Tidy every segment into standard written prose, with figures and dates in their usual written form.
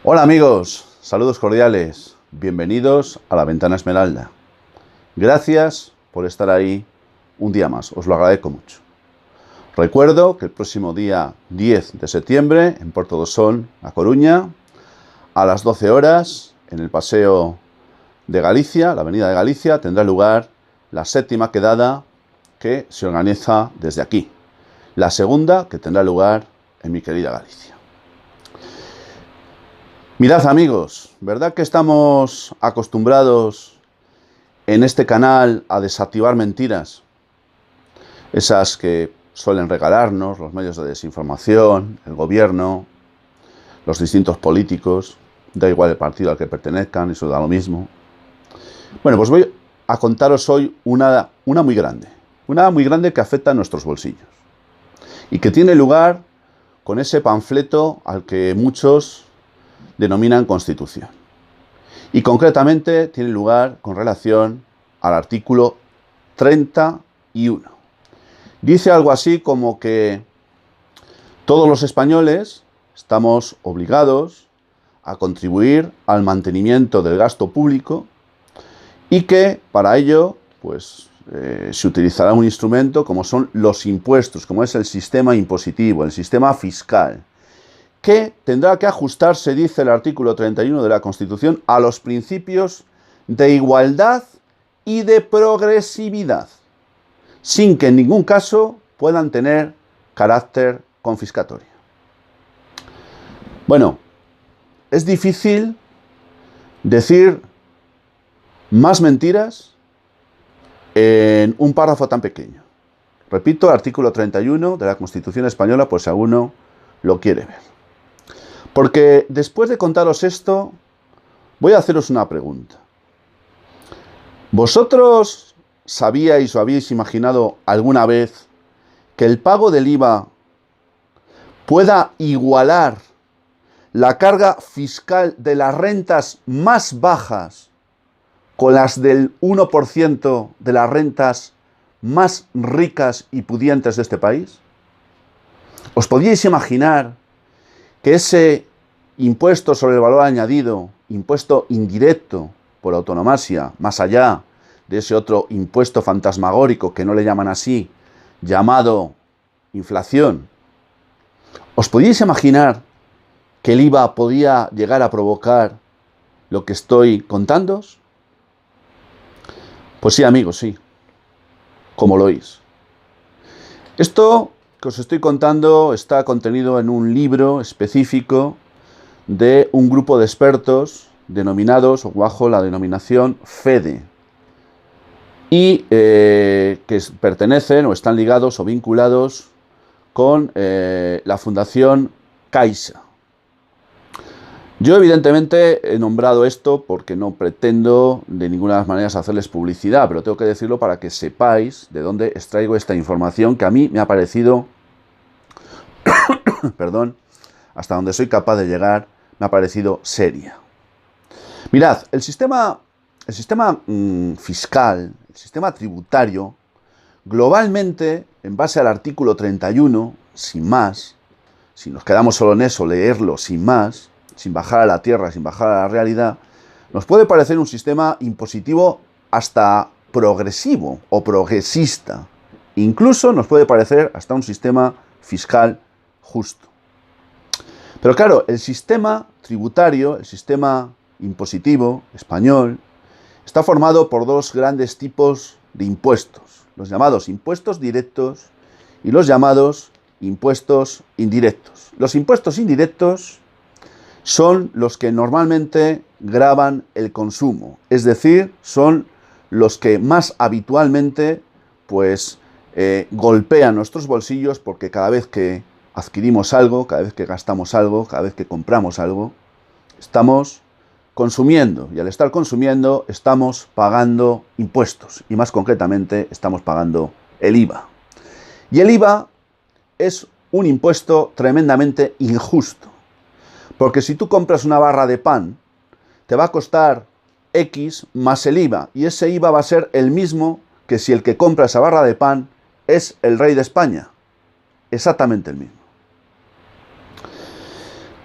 Hola amigos, saludos cordiales, bienvenidos a La Ventana Esmeralda. Gracias por estar ahí un día más, os lo agradezco mucho. Recuerdo que el próximo día 10 de septiembre en Puerto do Sol, A Coruña, a las 12 horas, en el Paseo de Galicia, la Avenida de Galicia, tendrá lugar la séptima quedada que se organiza desde aquí. La segunda que tendrá lugar en mi querida Galicia. Mirad amigos, ¿verdad que estamos acostumbrados en este canal a desactivar mentiras? Esas que suelen regalarnos los medios de desinformación, el gobierno, los distintos políticos, da igual el partido al que pertenezcan, eso da lo mismo. Bueno, pues voy a contaros hoy una muy grande que afecta a nuestros bolsillos y que tiene lugar con ese panfleto al que muchos denominan Constitución. Y concretamente tiene lugar con relación al artículo 31. Dice algo así como que todos los españoles estamos obligados a contribuir al mantenimiento del gasto público y que para ello pues se utilizará un instrumento como son los impuestos, como es el sistema impositivo, el sistema fiscal, que tendrá que ajustarse, dice el artículo 31 de la Constitución, a los principios de igualdad y de progresividad, sin que en ningún caso puedan tener carácter confiscatorio. Bueno, es difícil decir más mentiras en un párrafo tan pequeño. Repito, artículo 31 de la Constitución española, pues si alguno lo quiere ver. Porque después de contaros esto, voy a haceros una pregunta. ¿Vosotros sabíais o habéis imaginado alguna vez que el pago del IVA pueda igualar la carga fiscal de las rentas más bajas con las del 1% de las rentas más ricas y pudientes de este país? ¿Os podíais imaginar que ese impuesto sobre el valor añadido, impuesto indirecto por autonomasia, más allá de ese otro impuesto fantasmagórico que no le llaman así, llamado inflación, ¿os podíais imaginar que el IVA podía llegar a provocar lo que estoy contándoos? Pues sí, amigos, sí, como lo oís. Esto que os estoy contando está contenido en un libro específico de un grupo de expertos denominados o bajo la denominación FEDE y que pertenecen o están ligados o vinculados con la Fundación Caixa. Yo evidentemente he nombrado esto porque no pretendo de ninguna de las maneras hacerles publicidad, pero tengo que decirlo para que sepáis de dónde extraigo esta información que a mí me ha parecido, perdón, hasta donde soy capaz de llegar, me ha parecido seria. Mirad, el sistema fiscal, el sistema tributario, globalmente, en base al artículo 31, sin más, si nos quedamos solo en eso, leerlo sin más, sin bajar a la tierra, sin bajar a la realidad, nos puede parecer un sistema impositivo hasta progresivo o progresista. Incluso nos puede parecer hasta un sistema fiscal justo. Pero claro, el sistema tributario, el sistema impositivo español, está formado por dos grandes tipos de impuestos, los llamados impuestos directos y los llamados impuestos indirectos. Los impuestos indirectos son los que normalmente gravan el consumo, es decir, son los que más habitualmente pues golpean nuestros bolsillos porque cada vez que adquirimos algo, cada vez que gastamos algo, cada vez que compramos algo, estamos consumiendo y al estar consumiendo estamos pagando impuestos y más concretamente estamos pagando el IVA. Y el IVA es un impuesto tremendamente injusto. Porque si tú compras una barra de pan, te va a costar X más el IVA. Y ese IVA va a ser el mismo que si el que compra esa barra de pan es el rey de España. Exactamente el mismo.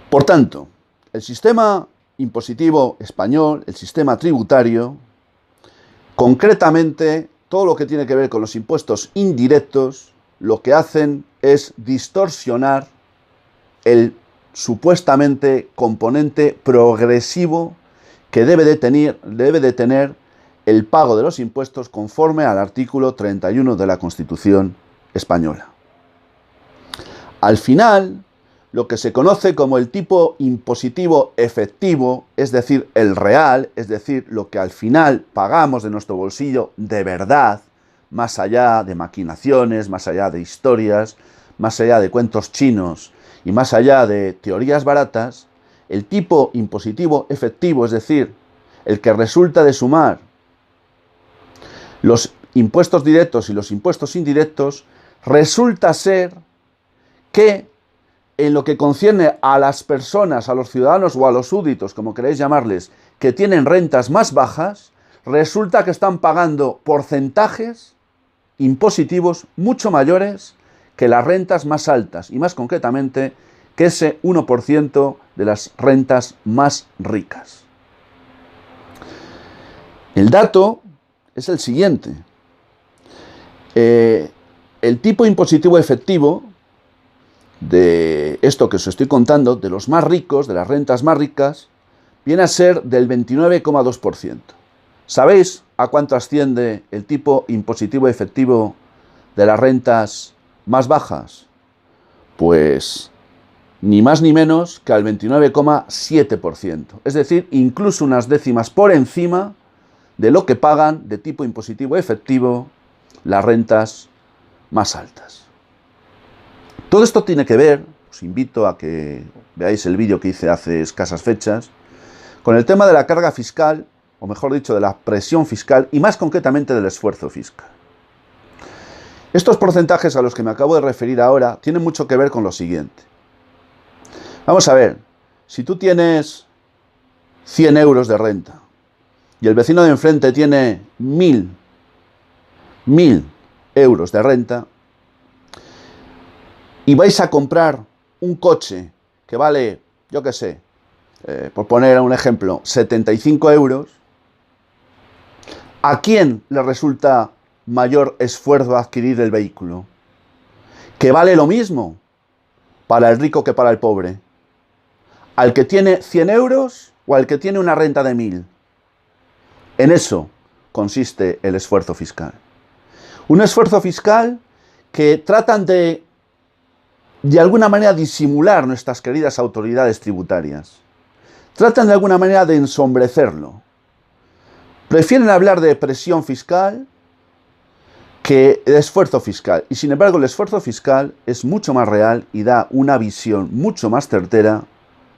Por tanto, el sistema impositivo español, el sistema tributario, concretamente todo lo que tiene que ver con los impuestos indirectos, lo que hacen es distorsionar el supuestamente componente progresivo que debe de tener el pago de los impuestos conforme al artículo 31 de la Constitución española. Al final, lo que se conoce como el tipo impositivo efectivo, es decir, el real, es decir, lo que al final pagamos de nuestro bolsillo de verdad, más allá de maquinaciones, más allá de historias, más allá de cuentos chinos y más allá de teorías baratas, el tipo impositivo efectivo, es decir, el que resulta de sumar los impuestos directos y los impuestos indirectos, resulta ser que en lo que concierne a las personas, a los ciudadanos o a los súbditos, como queréis llamarles, que tienen rentas más bajas, resulta que están pagando porcentajes impositivos mucho mayores que las rentas más altas, y más concretamente que ese 1% de las rentas más ricas. El dato es el siguiente. El tipo impositivo efectivo de esto que os estoy contando, de los más ricos, de las rentas más ricas, viene a ser del 29,2%. ¿Sabéis a cuánto asciende el tipo impositivo efectivo de las rentas más bajas? Pues ni más ni menos que al 29,7%. Es decir, incluso unas décimas por encima de lo que pagan de tipo impositivo efectivo las rentas más altas. Todo esto tiene que ver, os invito a que veáis el vídeo que hice hace escasas fechas, con el tema de la carga fiscal, o mejor dicho, de la presión fiscal y más concretamente del esfuerzo fiscal. Estos porcentajes a los que me acabo de referir ahora tienen mucho que ver con lo siguiente. Vamos a ver, si tú tienes 100 euros de renta y el vecino de enfrente tiene 1000 euros de renta, y vais a comprar un coche que vale, yo qué sé, por poner un ejemplo, 75 euros, ¿a quién le resulta mayor esfuerzo adquirir el vehículo? ¿Que vale lo mismo para el rico que para el pobre? ¿Al que tiene 100 euros o al que tiene una renta de 1000? En eso consiste el esfuerzo fiscal. Un esfuerzo fiscal que tratan de alguna manera disimular nuestras queridas autoridades tributarias. Tratan de alguna manera de ensombrecerlo. Prefieren hablar de presión fiscal que de esfuerzo fiscal. Y sin embargo el esfuerzo fiscal es mucho más real y da una visión mucho más certera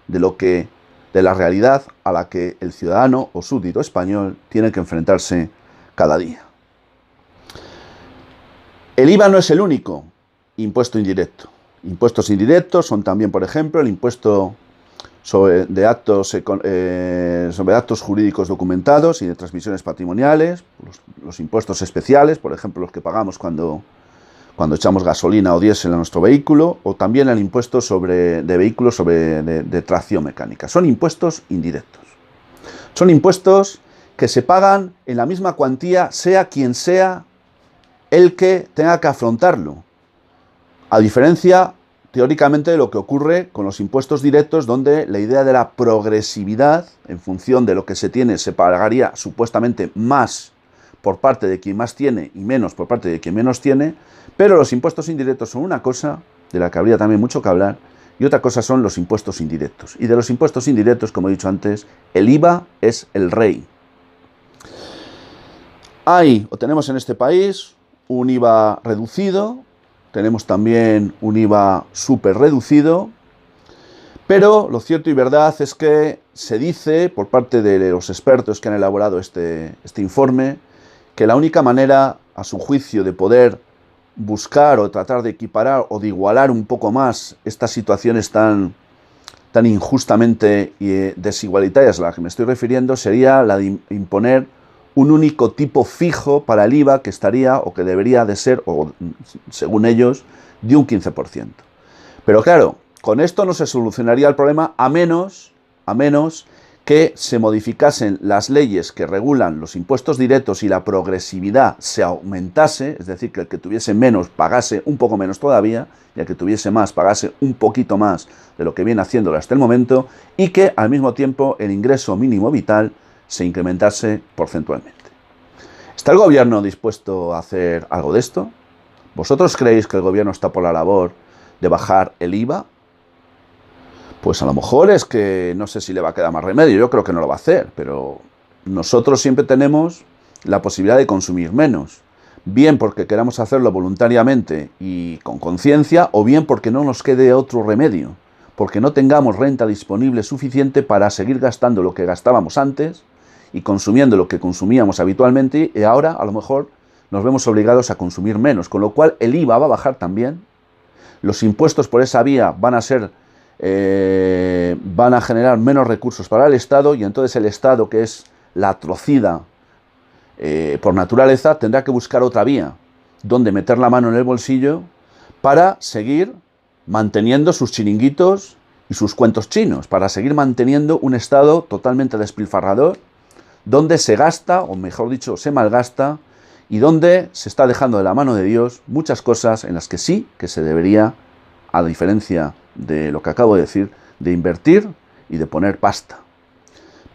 de la realidad a la que el ciudadano o súbdito español tiene que enfrentarse cada día. El IVA no es el único impuesto indirecto. Impuestos indirectos son también, por ejemplo, el impuesto sobre actos jurídicos documentados y de transmisiones patrimoniales, los impuestos especiales, por ejemplo, los que pagamos cuando echamos gasolina o diésel a nuestro vehículo, o también el impuesto de vehículos de tracción mecánica. Son impuestos indirectos. Son impuestos que se pagan en la misma cuantía, sea quien sea el que tenga que afrontarlo. A diferencia, teóricamente, de lo que ocurre con los impuestos directos, donde la idea de la progresividad, en función de lo que se tiene, se pagaría supuestamente más por parte de quien más tiene y menos por parte de quien menos tiene, pero los impuestos indirectos son una cosa de la que habría también mucho que hablar, y otra cosa son los impuestos indirectos. Y de los impuestos indirectos, como he dicho antes, el IVA es el rey. Tenemos en este país un IVA reducido, tenemos también un IVA súper reducido, pero lo cierto y verdad es que se dice por parte de los expertos que han elaborado este informe que la única manera, a su juicio, de poder buscar o tratar de equiparar o de igualar un poco más estas situaciones tan injustamente desigualitarias a las que me estoy refiriendo sería la de imponer un único tipo fijo para el IVA que estaría o que debería de ser, o según ellos, de un 15%. Pero claro, con esto no se solucionaría el problema a menos a menos que se modificasen las leyes que regulan los impuestos directos y la progresividad se aumentase, es decir, que el que tuviese menos pagase un poco menos todavía, y el que tuviese más pagase un poquito más de lo que viene haciéndolo hasta el momento, y que al mismo tiempo el ingreso mínimo vital se incrementase porcentualmente. ¿Está el gobierno dispuesto a hacer algo de esto? ¿Vosotros creéis que el gobierno está por la labor de bajar el IVA? Pues a lo mejor es que no sé si le va a quedar más remedio, yo creo que no lo va a hacer, pero nosotros siempre tenemos la posibilidad de consumir menos, bien porque queramos hacerlo voluntariamente y con conciencia, o bien porque no nos quede otro remedio, porque no tengamos renta disponible suficiente para seguir gastando lo que gastábamos antes y consumiendo lo que consumíamos habitualmente, y ahora a lo mejor nos vemos obligados a consumir menos, con lo cual el IVA va a bajar también, los impuestos por esa vía van a generar menos recursos para el Estado, y entonces el Estado, que es la atrocida por naturaleza, tendrá que buscar otra vía donde meter la mano en el bolsillo para seguir manteniendo sus chiringuitos y sus cuentos chinos, para seguir manteniendo un Estado totalmente despilfarrador, donde se gasta, o mejor dicho, se malgasta, y donde se está dejando de la mano de Dios muchas cosas en las que sí que se debería, a diferencia de lo que acabo de decir, de invertir y de poner pasta.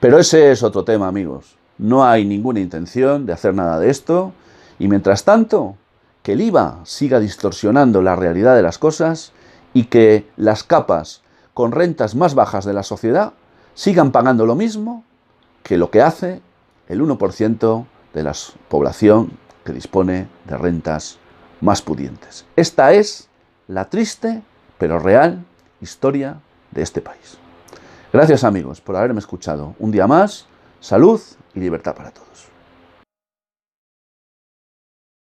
Pero ese es otro tema, amigos. No hay ninguna intención de hacer nada de esto, y mientras tanto, que el IVA siga distorsionando la realidad de las cosas y que las capas con rentas más bajas de la sociedad sigan pagando lo mismo que lo que hace el 1% de la población que dispone de rentas más pudientes. Esta es la triste pero real historia de este país. Gracias, amigos, por haberme escuchado. Un día más, salud y libertad para todos.